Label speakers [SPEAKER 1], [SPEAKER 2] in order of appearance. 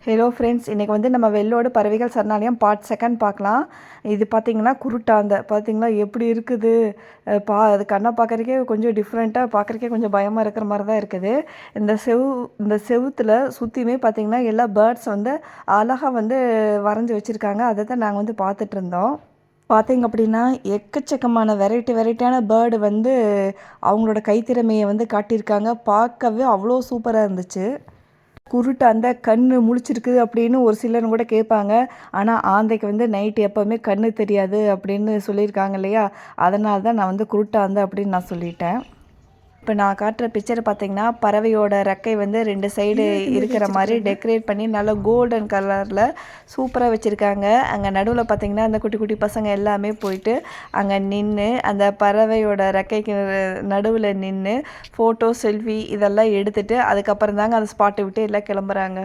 [SPEAKER 1] Hello friends, இன்றைக்கி வந்து நம்ம வெள்ளோடு பறவைகள் சரணாலயம் பார்ட் செகண்ட் பார்க்கலாம். இது பார்த்திங்கன்னா குருட்டாந்த பார்த்திங்களா எப்படி இருக்குது. அது கண்ணை பார்க்குறக்கே கொஞ்சம் டிஃப்ரெண்ட்டாக, பார்க்குறக்கே கொஞ்சம் பயமாக இருக்கிற மாதிரி தான் இருக்குது. இந்த செவுத்தில் சுற்றியுமே பார்த்திங்கன்னா எல்லா பேர்ட்ஸ் வந்து அழகாக வந்து வரைஞ்சி வச்சுருக்காங்க. அதை தான் நாங்கள் வந்து பார்த்துட்டு இருந்தோம். பார்த்திங்க அப்படின்னா எக்கச்சக்கமான வெரைட்டியான பேர்டு வந்து அவங்களோட கைத்திறமையை வந்து காட்டியிருக்காங்க. பார்க்கவே அவ்வளோ சூப்பராக இருந்துச்சு. குருட்டாந்த கண் முழிச்சிருக்குது அப்படின்னு ஒரு சிலர் கூட கேட்பாங்க. ஆனால் ஆந்தைக்கு வந்து நைட்டு எப்போவுமே கண் தெரியாது அப்படின்னு சொல்லியிருக்காங்க இல்லையா? அதனால தான் நான் வந்து குருட்டாந்த அப்படின்னு நான் சொல்லிட்டேன். இப்போ நான் காட்டுற பிக்சர் பார்த்திங்கன்னா பறவையோட ரெக்கை வந்து 2 சைடு இருக்கிற மாதிரி டெக்கரேட் பண்ணி நல்லா கோல்டன் கலரில் சூப்பராக வச்சுருக்காங்க. அங்கே நடுவில் பார்த்திங்கன்னா அந்த குட்டி குட்டி பசங்க எல்லாமே போயிட்டு அங்கே நின்று அந்த பறவையோட ரெக்கைக்கு நடுவில் நின்று ஃபோட்டோ, செல்ஃபி இதெல்லாம் எடுத்துகிட்டு அதுக்கப்புறம் தாங்க அந்த ஸ்பாட்டை விட்டு எல்லாம் கிளம்புறாங்க.